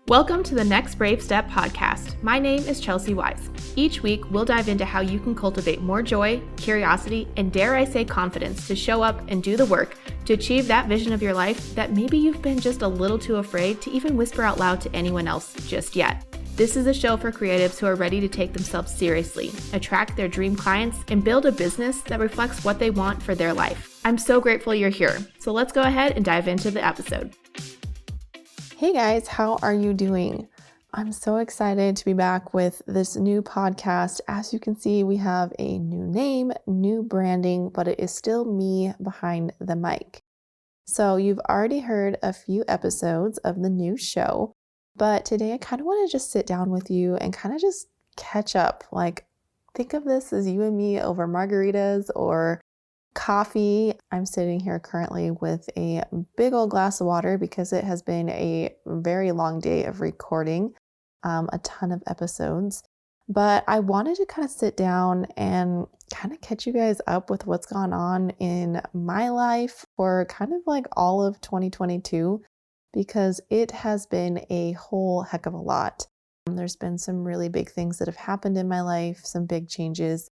Welcome to the Next Brave Step podcast. My name is Chelsy Weisz. Each week, we'll dive into how you can cultivate more joy, curiosity, and dare I say confidence to show up and do the work to achieve that vision of your life that maybe you've been just a little too afraid to even whisper out loud to anyone else just yet. This is a show for creatives who are ready to take themselves seriously, attract their dream clients, and build a business that reflects what they want for their life. I'm so grateful you're here. So let's go ahead and dive into the episode. Hey guys, how are you doing? I'm so excited to be back with this new podcast. As you can see, we have a new name, new branding, but it is still me behind the mic. So you've already heard a few episodes of the new show, but today I kind of want to just sit down with you and kind of just catch up. Like, think of this as you and me over margaritas or coffee. I'm sitting here currently with a big old glass of water because it has been a very long day of recording a ton of episodes. But I wanted to kind of sit down and kind of catch you guys up with what's gone on in my life for kind of like all of 2022, because it has been a whole heck of a lot. There's been some really big things that have happened in my life, some big changes,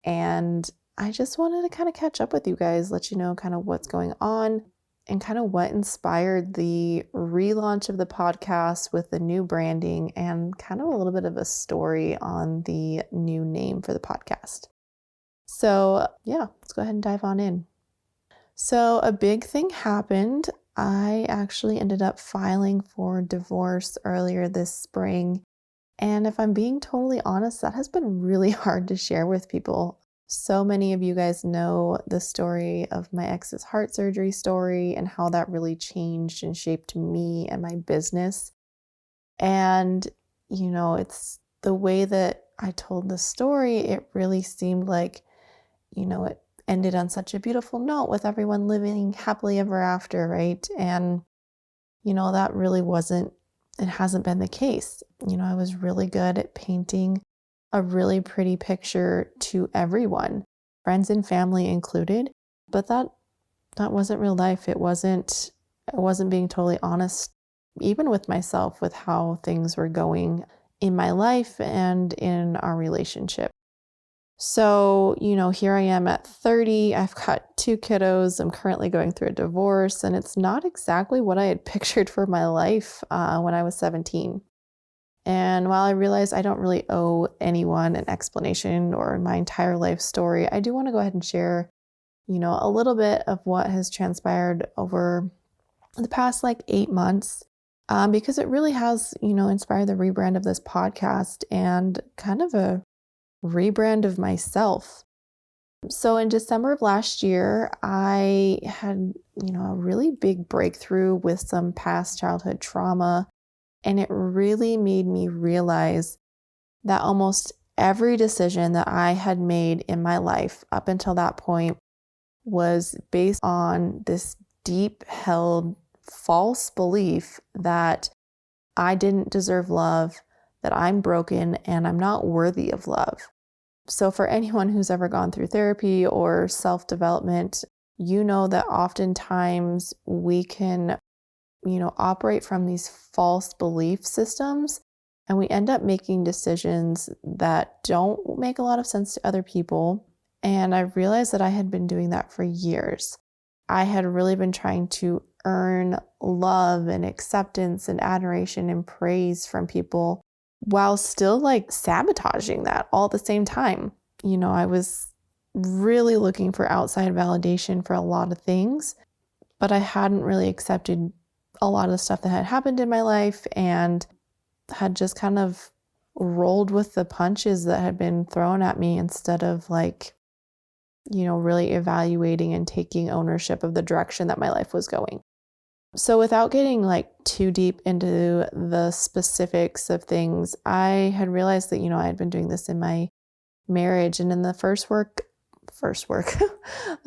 and I just wanted to kind of catch up with you guys, let you know kind of what's going on and kind of what inspired the relaunch of the podcast with the new branding and kind of a little bit of a story on the new name for the podcast. So yeah, let's go ahead and dive on in. So a big thing happened. I actually ended up filing for divorce earlier this spring. And if I'm being totally honest, that has been really hard to share with people. So many of you guys know the story of my ex's heart surgery story and how that really changed and shaped me and my business. And, you know, it's the way that I told the story, it really seemed like, you know, it ended on such a beautiful note with everyone living happily ever after, right? And, you know, that really wasn't, it hasn't been the case. You know, I was really good at painting a really pretty picture to everyone, friends and family included, but that wasn't real life. It wasn't being totally honest, even with myself, with how things were going in my life and in our relationship. So, you know, here I am at 30, I've got 2 kiddos, I'm currently going through a divorce, and it's not exactly what I had pictured for my life when I was 17. And while I realize I don't really owe anyone an explanation or my entire life story, I do want to go ahead and share, you know, a little bit of what has transpired over the past 8 months, because it really has, you know, inspired the rebrand of this podcast and kind of a rebrand of myself. So in December of last year, I had, you know, a really big breakthrough with some past childhood trauma. And it really made me realize that almost every decision that I had made in my life up until that point was based on this deep held false belief that I didn't deserve love, that I'm broken, and I'm not worthy of love. So for anyone who's ever gone through therapy or self-development, you know that oftentimes we can, you know, operate from these false belief systems, and we end up making decisions that don't make a lot of sense to other people. And I realized that I had been doing that for years. I had really been trying to earn love and acceptance and adoration and praise from people while still sabotaging that all at the same time. You know, I was really looking for outside validation for a lot of things, but I hadn't really accepted a lot of the stuff that had happened in my life and had just kind of rolled with the punches that had been thrown at me instead of you know, really evaluating and taking ownership of the direction that my life was going. So without getting too deep into the specifics of things, I had realized that, you know, I had been doing this in my marriage, and in the first the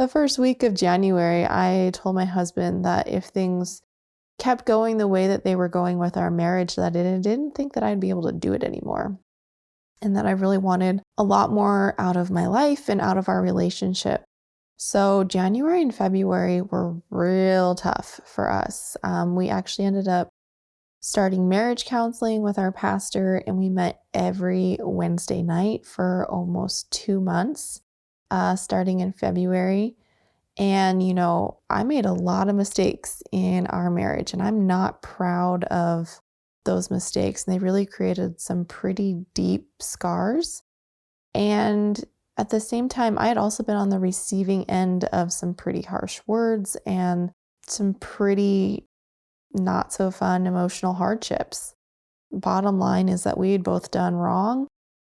first week of January, I told my husband that if things kept going the way that they were going with our marriage, that I didn't think that I'd be able to do it anymore. And that I really wanted a lot more out of my life and out of our relationship. So January and February were real tough for us. We actually ended up starting marriage counseling with our pastor, and we met every Wednesday night for almost 2 months, starting in February. And, I made a lot of mistakes in our marriage, and I'm not proud of those mistakes. And they really created some pretty deep scars. And at the same time, I had also been on the receiving end of some pretty harsh words and some pretty not so fun emotional hardships. Bottom line is that we had both done wrong.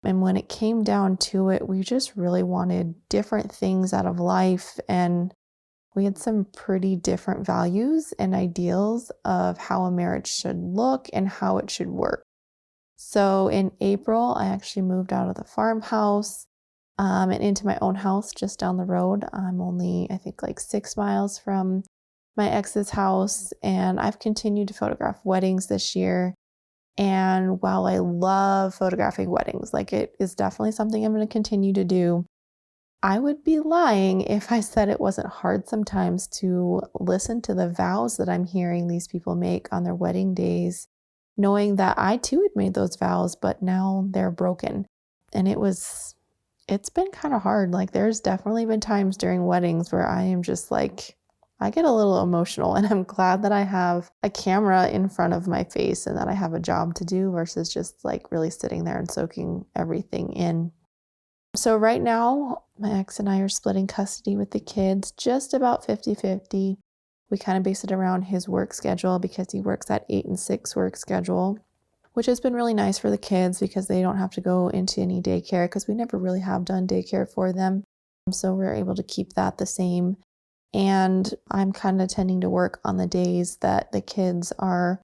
And when it came down to it, we just really wanted different things out of life. And we had some pretty different values and ideals of how a marriage should look and how it should work. So in April, I actually moved out of the farmhouse and into my own house just down the road. I'm only, I think, like 6 miles from my ex's house, and I've continued to photograph weddings this year. And while I love photographing weddings, like it is definitely something I'm going to continue to do, I would be lying if I said it wasn't hard sometimes to listen to the vows that I'm hearing these people make on their wedding days, knowing that I too had made those vows, but now they're broken. And it's been kind of hard. Like there's definitely been times during weddings where I am just like, I get a little emotional, and I'm glad that I have a camera in front of my face and that I have a job to do versus just like really sitting there and soaking everything in. So right now, my ex and I are splitting custody with the kids, just about 50-50. We kind of base it around his work schedule because he works that 8 and 6 work schedule, which has been really nice for the kids because they don't have to go into any daycare because we never really have done daycare for them. So we're able to keep that the same. And I'm kind of tending to work on the days that the kids are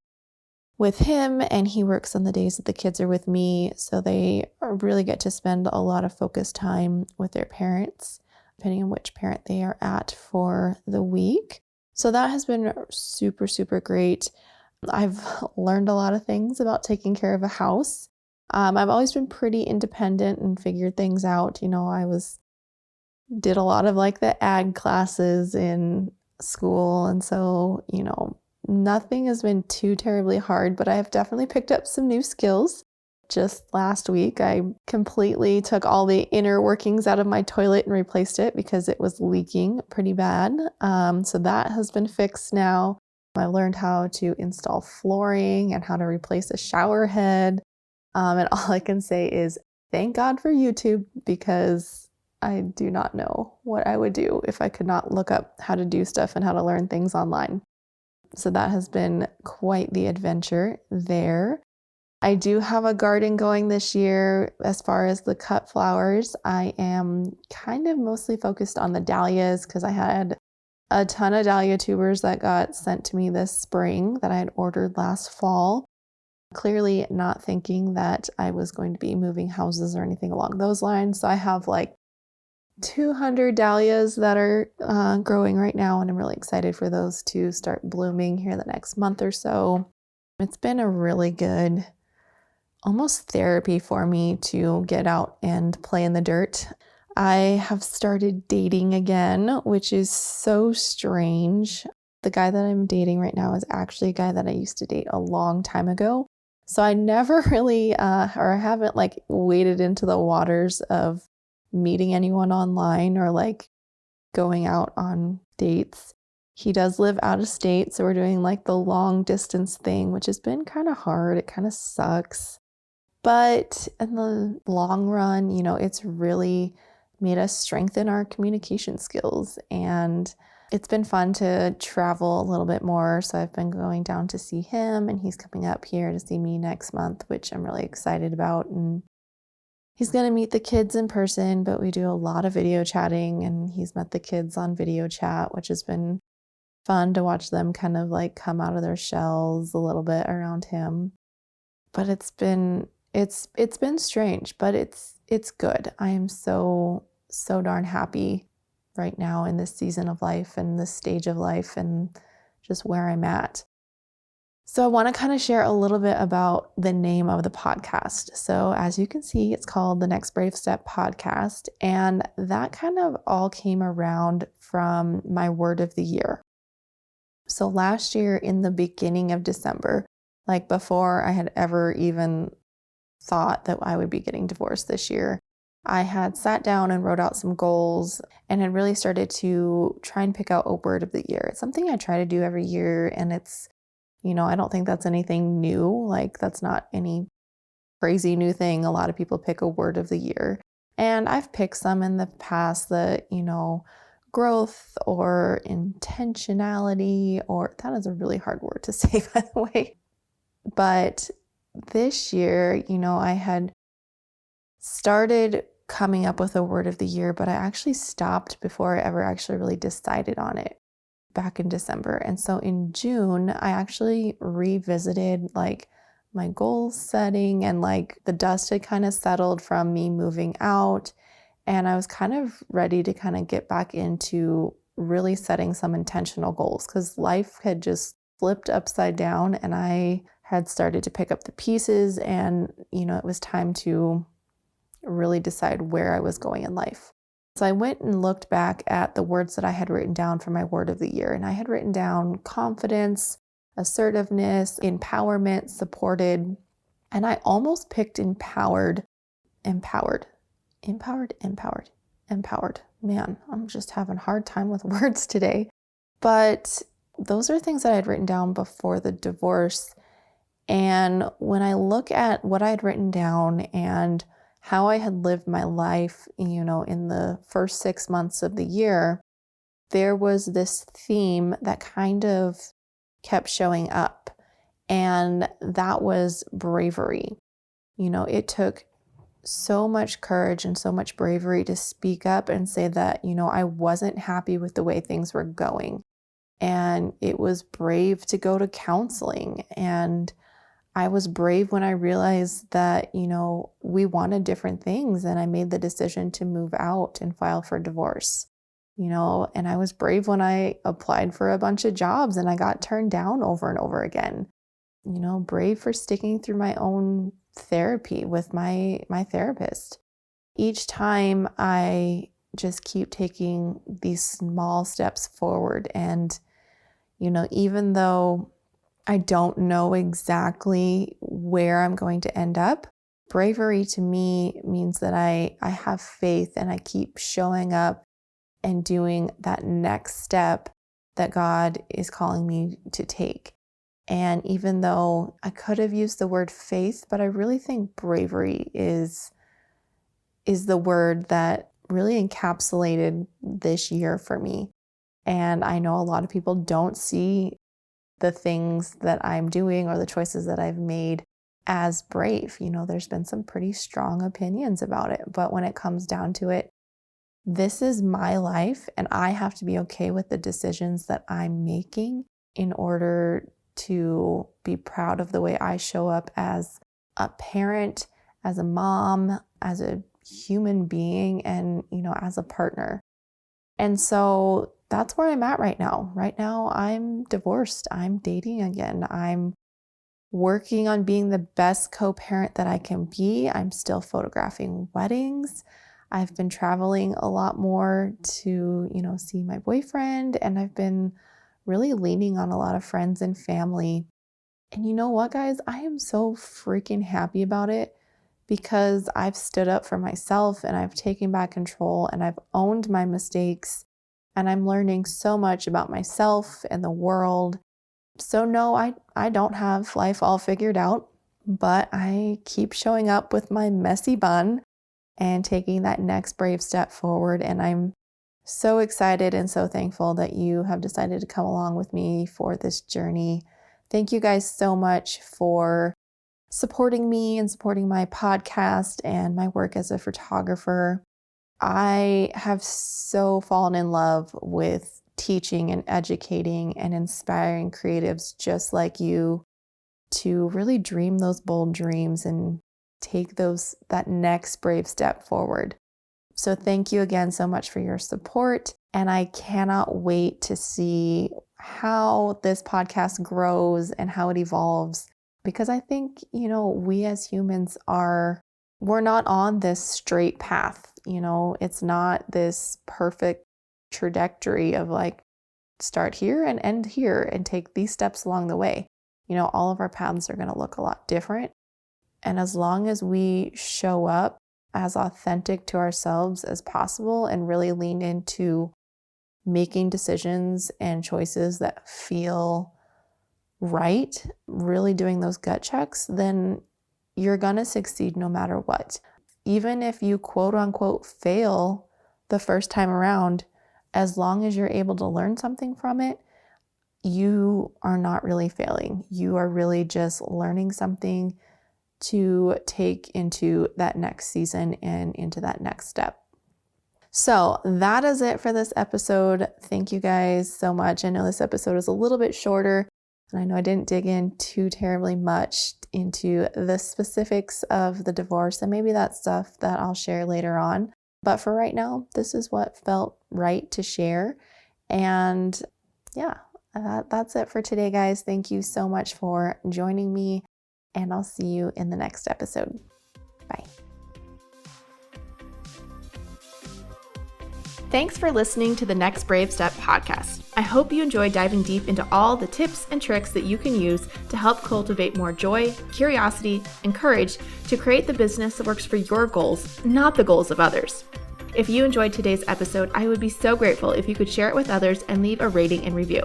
with him, and he works on the days that the kids are with me. So they really get to spend a lot of focused time with their parents, depending on which parent they are at for the week. So that has been super, super great. I've learned a lot of things about taking care of a house. I've always been pretty independent and figured things out. Did a lot of like the ag classes in school. And so, nothing has been too terribly hard, but I have definitely picked up some new skills. Just last week, I completely took all the inner workings out of my toilet and replaced it because it was leaking pretty bad. So that has been fixed now. I learned how to install flooring and how to replace a shower head. And all I can say is thank God for YouTube, because I do not know what I would do if I could not look up how to do stuff and how to learn things online. So that has been quite the adventure there. I do have a garden going this year. As far as the cut flowers, I am kind of mostly focused on the dahlias because I had a ton of dahlia tubers that got sent to me this spring that I had ordered last fall. Clearly not thinking that I was going to be moving houses or anything along those lines. So I have like 200 dahlias that are growing right now, and I'm really excited for those to start blooming here the next month or so. It's been a really good, almost therapy for me to get out and play in the dirt. I have started dating again, which is so strange. The guy that I'm dating right now is actually a guy that I used to date a long time ago. So I never really, or I haven't like waded into the waters of meeting anyone online or like going out on dates. He does live out of state, so we're doing like the long distance thing, which has been kind of hard. It kind of sucks. But in the long run, it's really made us strengthen our communication skills. And it's been fun to travel a little bit more. So I've been going down to see him, and he's coming up here to see me next month, which I'm really excited about. And he's going to meet the kids in person, but we do a lot of video chatting, and he's met the kids on video chat, which has been fun to watch them kind of like come out of their shells a little bit around him. But it's been strange, but it's good. I am so darn happy right now in this season of life and this stage of life and just where I'm at. So I want to kind of share a little bit about the name of the podcast. So as you can see, it's called the Next Brave Step Podcast. And that kind of all came around from my word of the year. So last year in the beginning of December, Like before I had ever even thought that I would be getting divorced this year, I had sat down and wrote out some goals and had really started to try and pick out a word of the year. It's something I try to do every year, and it's, I don't think that's anything new. Like that's not any crazy new thing. A lot of people pick a word of the year. And I've picked some in the past that, growth or intentionality, or that is a really hard word to say, by the way. But this year, I had started coming up with a word of the year, but I actually stopped before I ever actually really decided on it back in December. And so in June, I actually revisited like my goal setting, and like the dust had kind of settled from me moving out. And I was kind of ready to kind of get back into really setting some intentional goals, because life had just flipped upside down and I had started to pick up the pieces, and, it was time to really decide where I was going in life. So I went and looked back at the words that I had written down for my word of the year. And I had written down confidence, assertiveness, empowerment, supported. And I almost picked empowered. Man, I'm just having a hard time with words today. But those are things that I had written down before the divorce. And when I look at what I had written down and how I had lived my life, in the first 6 months of the year, there was this theme that kind of kept showing up. And that was bravery. It took so much courage and so much bravery to speak up and say that, I wasn't happy with the way things were going. And it was brave to go to counseling. And I was brave when I realized that, we wanted different things, and I made the decision to move out and file for divorce, and I was brave when I applied for a bunch of jobs and I got turned down over and over again, brave for sticking through my own therapy with my therapist. Each time I just keep taking these small steps forward, and, even though I don't know exactly where I'm going to end up, bravery to me means that I have faith and I keep showing up and doing that next step that God is calling me to take. And even though I could have used the word faith, but I really think bravery is the word that really encapsulated this year for me. And I know a lot of people don't see the things that I'm doing or the choices that I've made as brave. There's been some pretty strong opinions about it, but when it comes down to it, this is my life, and I have to be okay with the decisions that I'm making in order to be proud of the way I show up as a parent, as a mom, as a human being, and, as a partner. And so that's where I'm at right now. Right now, I'm divorced. I'm dating again. I'm working on being the best co-parent that I can be. I'm still photographing weddings. I've been traveling a lot more to, see my boyfriend, and I've been really leaning on a lot of friends and family. And you know what, guys? I am so freaking happy about it, because I've stood up for myself and I've taken back control and I've owned my mistakes. And I'm learning so much about myself and the world. So no, I don't have life all figured out, but I keep showing up with my messy bun and taking that next brave step forward. And I'm so excited and so thankful that you have decided to come along with me for this journey. Thank you guys so much for supporting me and supporting my podcast and my work as a photographer. I have so fallen in love with teaching and educating and inspiring creatives just like you to really dream those bold dreams and take that next brave step forward. So thank you again so much for your support. And I cannot wait to see how this podcast grows and how it evolves, because I think, we as humans we're not on this straight path. It's not this perfect trajectory of like start here and end here and take these steps along the way. all of our paths are going to look a lot different. And as long as we show up as authentic to ourselves as possible and really lean into making decisions and choices that feel right, really doing those gut checks, then you're going to succeed no matter what. Even if you quote unquote fail the first time around, as long as you're able to learn something from it, you are not really failing. You are really just learning something to take into that next season and into that next step. So that is it for this episode. Thank you guys so much. I know this episode is a little bit shorter, and I know I didn't dig in too terribly much into the specifics of the divorce, and maybe that's stuff that I'll share later on. But for right now, this is what felt right to share. And yeah, that's it for today, guys. Thank you so much for joining me, and I'll see you in the next episode. Bye. Thanks for listening to the Next Brave Step podcast. I hope you enjoyed diving deep into all the tips and tricks that you can use to help cultivate more joy, curiosity, and courage to create the business that works for your goals, not the goals of others. If you enjoyed today's episode, I would be so grateful if you could share it with others and leave a rating and review.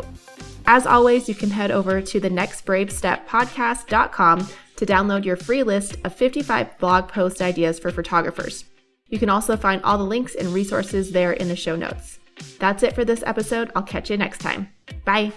As always, you can head over to the nextbravesteppodcast.com to download your free list of 55 blog post ideas for photographers. You can also find all the links and resources there in the show notes. That's it for this episode. I'll catch you next time. Bye.